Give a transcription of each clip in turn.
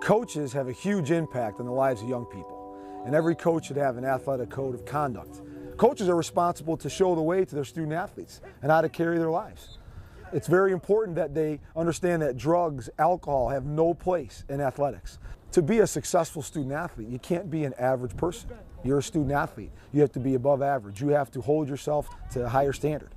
Coaches have a huge impact on the lives of young people, and every coach should have an athletic code of conduct. Coaches are responsible to show the way to their student athletes and how to carry their lives. It's very important that they understand that drugs, alcohol have no place in athletics. To be a successful student athlete, you can't be an average person. You're a student athlete. You have to be above average. You have to hold yourself to a higher standard.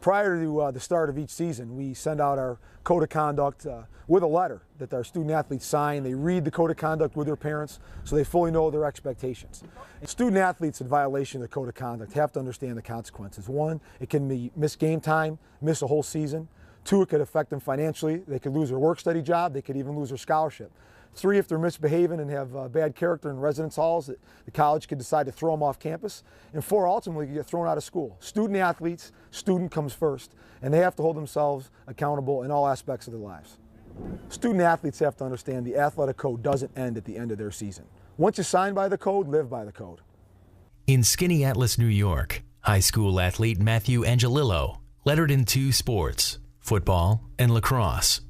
Prior to the start of each season, we send out our code of conduct with a letter that our student athletes sign. They read the code of conduct with their parents so they fully know their expectations. And student athletes in violation of the code of conduct have to understand the consequences. One, it can be miss game time, miss a whole season. Two, it could affect them financially. They could lose their work-study job. They could even lose their scholarship. Three, if they're misbehaving and have bad character in residence halls, the college could decide to throw them off campus. And four, ultimately, you get thrown out of school. Student athletes, student comes first, and they have to hold themselves accountable in all aspects of their lives. Student athletes have to understand the athletic code doesn't end at the end of their season. Once you sign by the code, live by the code. In Skinny Atlas, New York, high school athlete Matthew Angelillo lettered in two sports, football and lacrosse.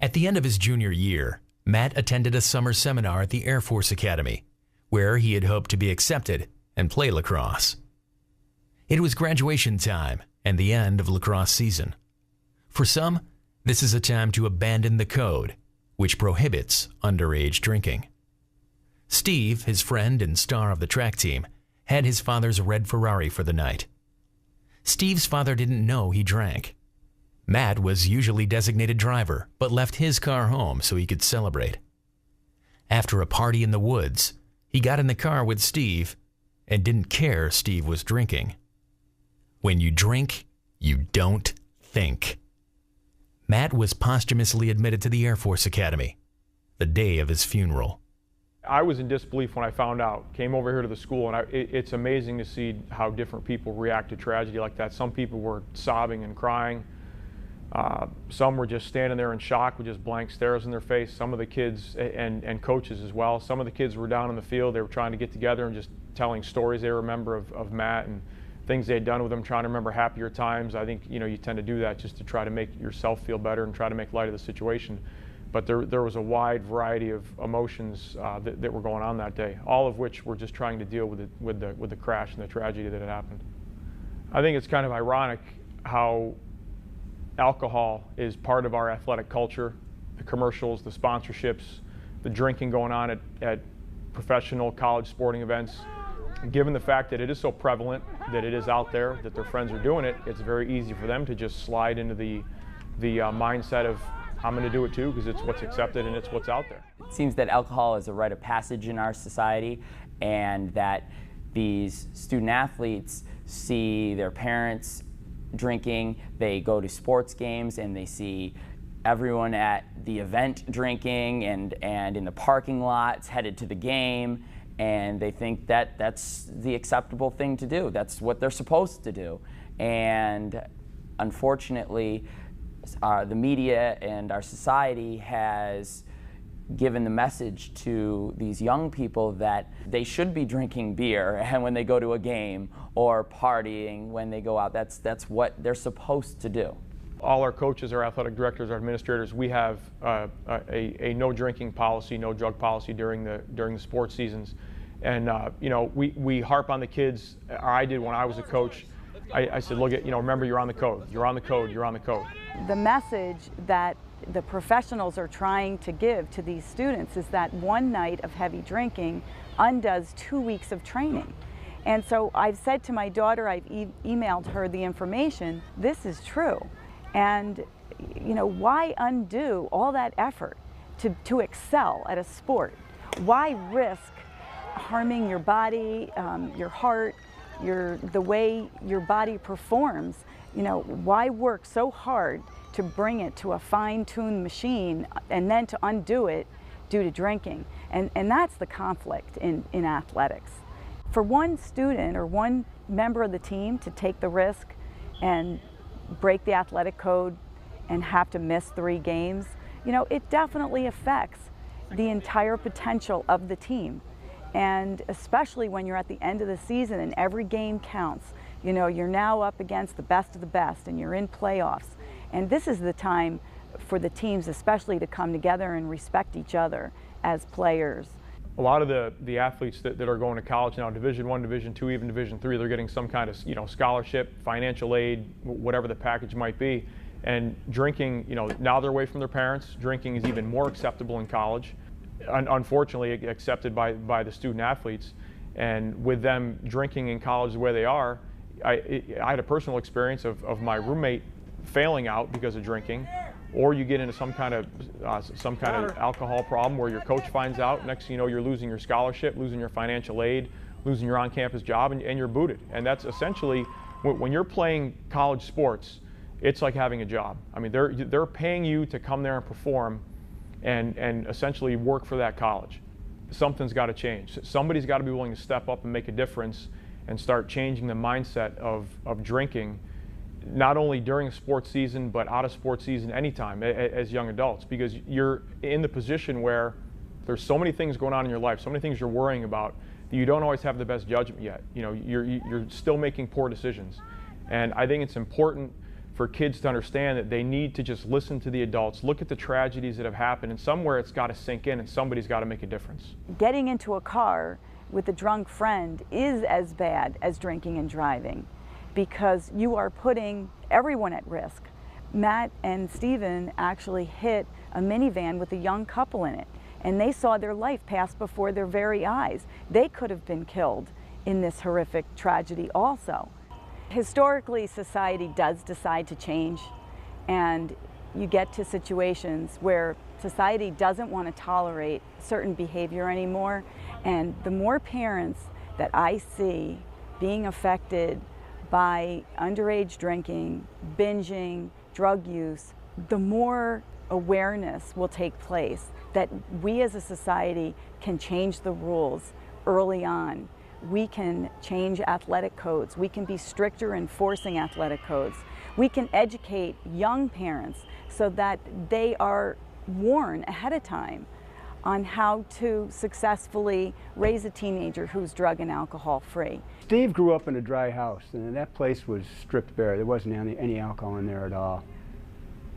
At the end of his junior year, Matt attended a summer seminar at the Air Force Academy, where he had hoped to be accepted and play lacrosse. It was graduation time and the end of lacrosse season. For some, this is a time to abandon the code, which prohibits underage drinking. Steve, his friend and star of the track team, had his father's red Ferrari for the night. Steve's father didn't know he drank. Matt was usually designated driver, but left his car home so he could celebrate. After a party in the woods, he got in the car with Steve and didn't care Steve was drinking. When you drink, you don't think. Matt was posthumously admitted to the Air Force Academy, the day of his funeral. I was in disbelief when I found out. Came over here to the school, and it's amazing to see how different people react to tragedy like that. Some people were sobbing and crying. Some were just standing there in shock with just blank stares in their face. Some of the kids, and coaches as well, some of the kids were down in the field. They were trying to get together and just telling stories they remember of Matt and things they had done with him, trying to remember happier times. I think you tend to do that just to try to make yourself feel better and try to make light of the situation. But there was a wide variety of emotions that were going on that day, all of which were just trying to deal with the crash and the tragedy that had happened. I think it's kind of ironic how alcohol is part of our athletic culture, the commercials, the sponsorships, the drinking going on at professional college sporting events. Given the fact that it is so prevalent, that it is out there, that their friends are doing it, it's very easy for them to just slide into the mindset of, I'm going to do it too because it's what's accepted and it's what's out there. It seems that alcohol is a rite of passage in our society, and that these student athletes see their parents drinking. They go to sports games and they see everyone at the event drinking and in the parking lots headed to the game, and they think that that's the acceptable thing to do. That's what they're supposed to do. And unfortunately, the media and our society has given the message to these young people that they should be drinking beer and when they go to a game, or partying when they go out. That's what they're supposed to do. All our coaches, our athletic directors, our administrators, we have a no drinking policy, no drug policy during the sports seasons. And we harp on the kids. I did when I was a coach. I said, look, remember, you're on the code. You're on the code. You're on the code. The message that the professionals are trying to give to these students is that one night of heavy drinking undoes 2 weeks of training. And so I've said to my daughter, I've emailed her the information, this is true. And why undo all that effort to excel at a sport? Why risk harming your body, your heart, the way your body performs? Why work so hard to bring it to a fine-tuned machine and then to undo it due to drinking? And that's the conflict in athletics. For one student or one member of the team to take the risk and break the athletic code and have to miss 3 games, it definitely affects the entire potential of the team. And especially when you're at the end of the season and every game counts, you're now up against the best of the best and you're in playoffs. And this is the time for the teams especially to come together and respect each other as players. A lot of the athletes that are going to college now, Division I, Division II, even Division III, they're getting some kind of scholarship, financial aid, whatever the package might be. And drinking, now they're away from their parents. Drinking is even more acceptable in college. Unfortunately, accepted by the student athletes. And with them drinking in college the way they are, I had a personal experience of my roommate failing out because of drinking. Or you get into some kind of alcohol problem where your coach finds out. Next thing you know, you're losing your scholarship, losing your financial aid, losing your on-campus job, and you're booted. And that's essentially, when you're playing college sports, it's like having a job. I mean, they're paying you to come there and perform and essentially work for that college. Something's got to change. Somebody's got to be willing to step up and make a difference and start changing the mindset of drinking, not only during a sports season, but out of sports season anytime as young adults, because you're in the position where there's so many things going on in your life, so many things you're worrying about, that you don't always have the best judgment yet. You're still making poor decisions. And I think it's important for kids to understand that they need to just listen to the adults, look at the tragedies that have happened, and somewhere it's got to sink in and somebody's got to make a difference. Getting into a car with a drunk friend is as bad as drinking and driving, because you are putting everyone at risk. Matt and Stephen actually hit a minivan with a young couple in it, and they saw their life pass before their very eyes. They could have been killed in this horrific tragedy also. Historically, society does decide to change, and you get to situations where society doesn't want to tolerate certain behavior anymore, and the more parents that I see being affected by underage drinking, binging, drug use, the more awareness will take place that we as a society can change the rules early on. We can change athletic codes. We can be stricter enforcing athletic codes. We can educate young parents so that they are warned ahead of time on how to successfully raise a teenager who's drug and alcohol free. Steve grew up in a dry house, and that place was stripped bare. There wasn't any alcohol in there at all.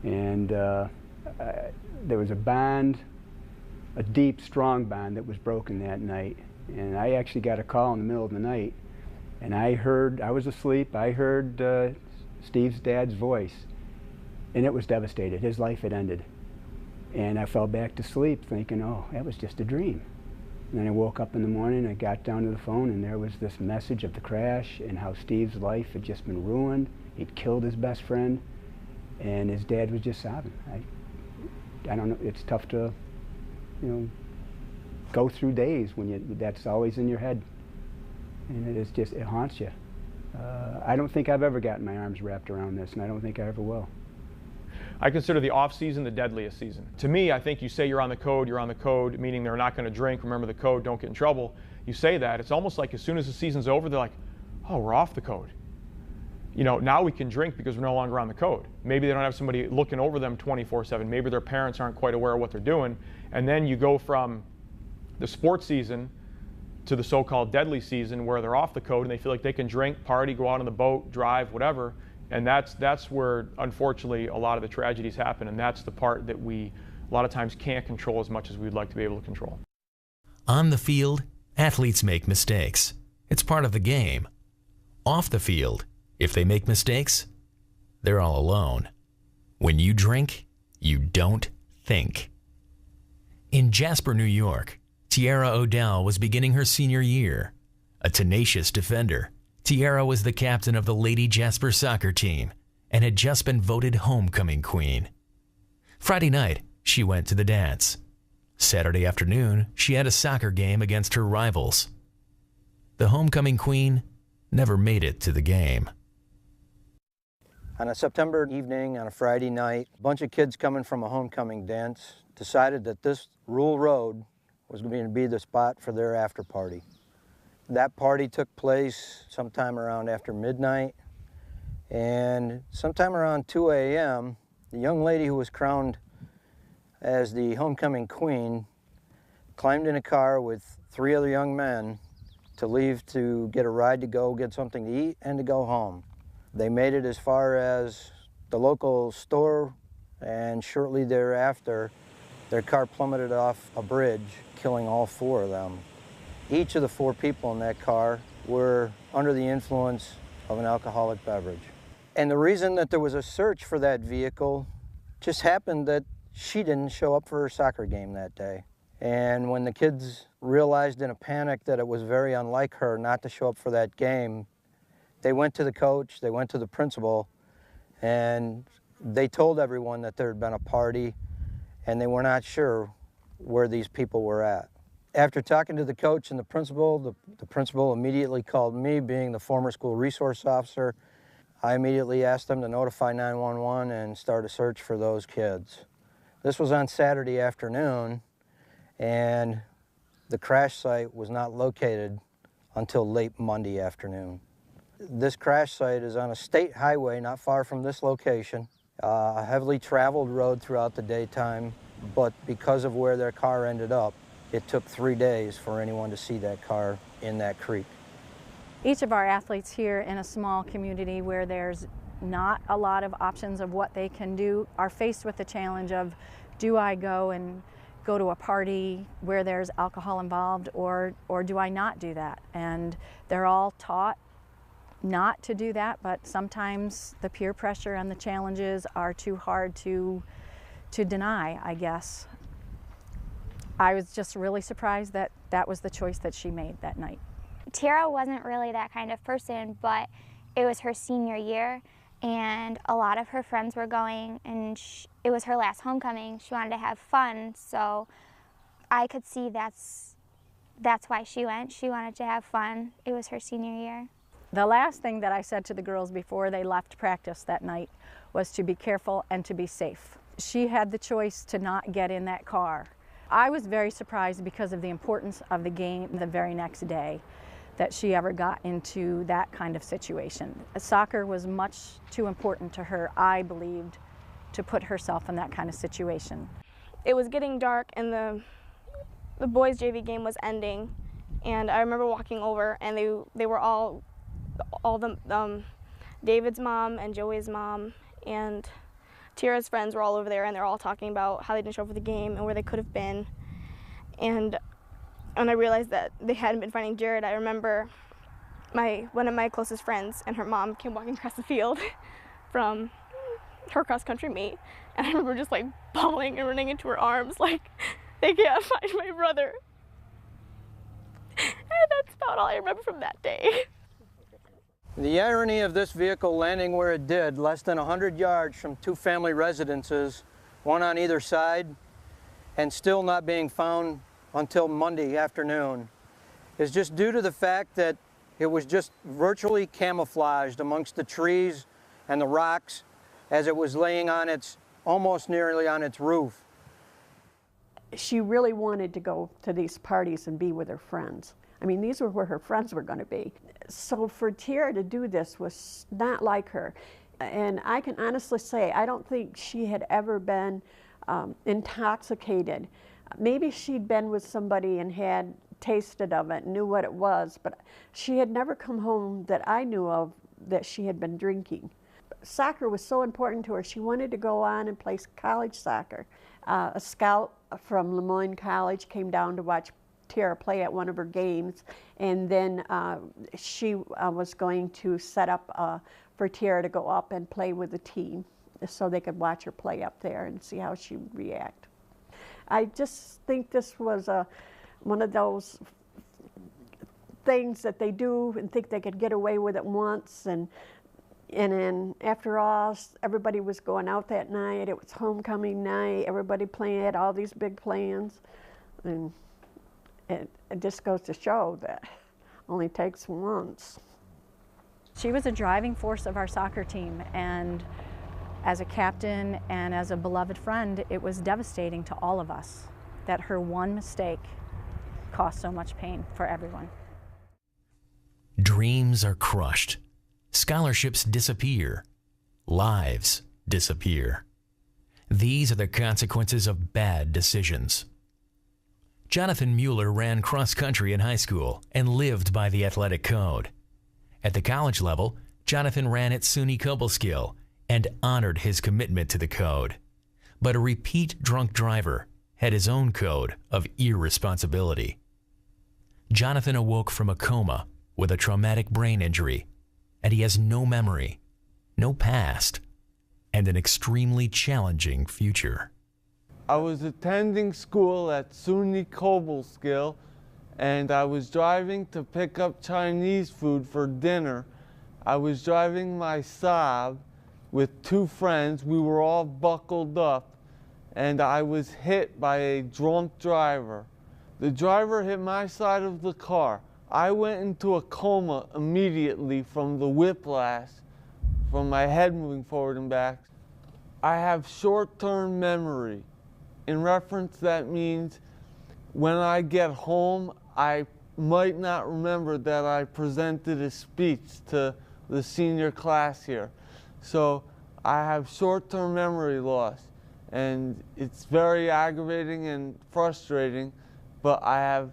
And there was a bond, a deep, strong bond that was broken that night. And I actually got a call in the middle of the night, and I was asleep, I heard Steve's dad's voice, and it was devastated. His life had ended. And I fell back to sleep thinking, oh, that was just a dream. And then I woke up in the morning, I got down to the phone, and there was this message of the crash and how Steve's life had just been ruined. He'd killed his best friend, and his dad was just sobbing. I don't know, it's tough to, go through days when that's always in your head. And it haunts you. I don't think I've ever gotten my arms wrapped around this, and I don't think I ever will. I consider the off season the deadliest season. To me, I think you say you're on the code, meaning they're not going to drink, remember the code, don't get in trouble. You say that, it's almost like as soon as the season's over, they're like, oh, we're off the code. Now we can drink because we're no longer on the code. Maybe they don't have somebody looking over them 24/7. Maybe their parents aren't quite aware of what they're doing. And then you go from the sports season to the so-called deadly season where they're off the code and they feel like they can drink, party, go out on the boat, drive, whatever. And that's where, unfortunately, a lot of the tragedies happen. And that's the part that we, a lot of times, can't control as much as we'd like to be able to control. On the field, athletes make mistakes. It's part of the game. Off the field, if they make mistakes, they're all alone. When you drink, you don't think. In Jasper, New York, Tiara Odell was beginning her senior year. A tenacious defender, Tiara was the captain of the Lady Jasper soccer team and had just been voted homecoming queen. Friday night, she went to the dance. Saturday afternoon, she had a soccer game against her rivals. The homecoming queen never made it to the game. On a September evening, on a Friday night, a bunch of kids coming from a homecoming dance decided that this rural road was going to be the spot for their after party. That party took place sometime around after midnight, and sometime around 2 a.m., the young lady who was crowned as the homecoming queen climbed in a car with 3 other young men to leave to get a ride to go get something to eat and to go home. They made it as far as the local store and shortly thereafter, their car plummeted off a bridge, killing all 4 of them. Each of the 4 people in that car were under the influence of an alcoholic beverage. And the reason that there was a search for that vehicle just happened that she didn't show up for her soccer game that day. And when the kids realized in a panic that it was very unlike her not to show up for that game, they went to the coach, they went to the principal, and they told everyone that there had been a party and they were not sure where these people were at. After talking to the coach and the principal immediately called me, being the former school resource officer. I immediately asked them to notify 911 and start a search for those kids. This was on Saturday afternoon, and the crash site was not located until late Monday afternoon. This crash site is on a state highway not far from this location, a heavily traveled road throughout the daytime, but because of where their car ended up, it took 3 days for anyone to see that car in that creek. Each of our athletes here in a small community where there's not a lot of options of what they can do are faced with the challenge of, do I go to a party where there's alcohol involved, or do I not do that? And they're all taught not to do that, but sometimes the peer pressure and the challenges are too hard to deny, I guess. I was just really surprised that that was the choice that she made that night. Tiara wasn't really that kind of person, but it was her senior year and a lot of her friends were going, and it was her last homecoming. She wanted to have fun, so I could see that's why she went. She wanted to have fun. It was her senior year. The last thing that I said to the girls before they left practice that night was to be careful and to be safe. She had the choice to not get in that car. I was very surprised because of the importance of the game the very next day that she ever got into that kind of situation. Soccer was much too important to her, I believed, to put herself in that kind of situation. It was getting dark and the boys' JV game was ending, and I remember walking over and they were all David's mom and Joey's mom and Tiara's friends were all over there, and they're all talking about how they didn't show up for the game and where they could have been. And when I realized that they hadn't been finding Jared, I remember one of my closest friends and her mom came walking across the field from her cross-country meet, and I remember just like bawling and running into her arms like, they can't find my brother. And that's about all I remember from that day. The irony of this vehicle landing where it did, less than 100 yards from 2 family residences, one on either side, and still not being found until Monday afternoon, is just due to the fact that it was just virtually camouflaged amongst the trees and the rocks as it was laying on almost nearly on its roof. She really wanted to go to these parties and be with her friends. I mean, these were where her friends were going to be. So for Tiara to do this was not like her. And I can honestly say, I don't think she had ever been intoxicated. Maybe she'd been with somebody and had tasted of it, knew what it was, but she had never come home that I knew of that she had been drinking. Soccer was so important to her. She wanted to go on and play college soccer. A scout from Lemoyne College came down to watch Tiara play at one of her games, and then she was going to set up for Tiara to go up and play with the team so they could watch her play up there and see how she would react. I just think this was one of those things that they do and think they could get away with it once, and then after all, everybody was going out that night. It was homecoming night. Everybody had all these big plans, and it just goes to show that only takes once. She was a driving force of our soccer team, and as a captain and as a beloved friend, it was devastating to all of us that her one mistake caused so much pain for everyone. Dreams are crushed. Scholarships disappear. Lives disappear. These are the consequences of bad decisions. Jonathan Mueller ran cross-country in high school and lived by the athletic code. At the college level, Jonathan ran at SUNY Cobleskill and honored his commitment to the code. But a repeat drunk driver had his own code of irresponsibility. Jonathan awoke from a coma with a traumatic brain injury, and he has no memory, no past, and an extremely challenging future. I was attending school at SUNY Cobleskill, and I was driving to pick up Chinese food for dinner. I was driving my Saab with two friends. We were all buckled up, and I was hit by a drunk driver. The driver hit my side of the car. I went into a coma immediately from the whiplash, from my head moving forward and back. I have short-term memory. In reference, that means when I get home, I might not remember that I presented a speech to the senior class here. So I have short-term memory loss, and it's very aggravating and frustrating, but I have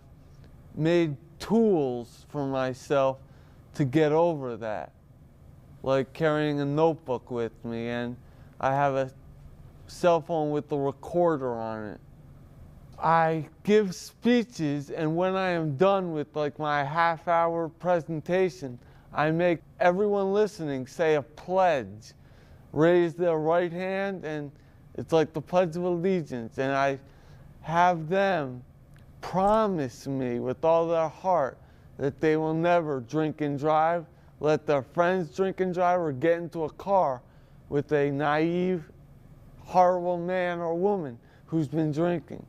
made tools for myself to get over that, like carrying a notebook with me, and I have a cell phone with a recorder on it. I give speeches, and when I am done with like my half-hour presentation, I make everyone listening say a pledge, raise their right hand, and it's like the Pledge of Allegiance, and I have them promise me with all their heart that they will never drink and drive, let their friends drink and drive, or get into a car with a naive, horrible man or woman who's been drinking.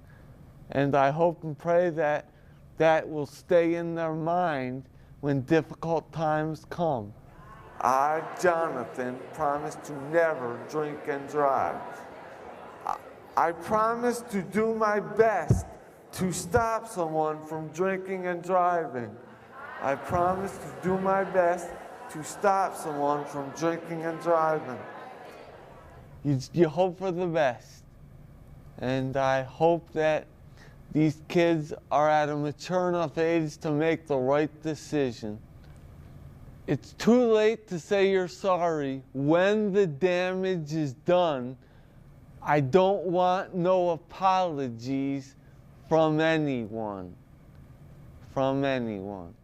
And I hope and pray that that will stay in their mind when difficult times come. I, Jonathan, promise to never drink and drive. I promise to do my best to stop someone from drinking and driving. I promise to do my best to stop someone from drinking and driving. You hope for the best. And I hope that these kids are at a mature enough age to make the right decision. It's too late to say you're sorry when the damage is done. I don't want no apologies from anyone. From anyone.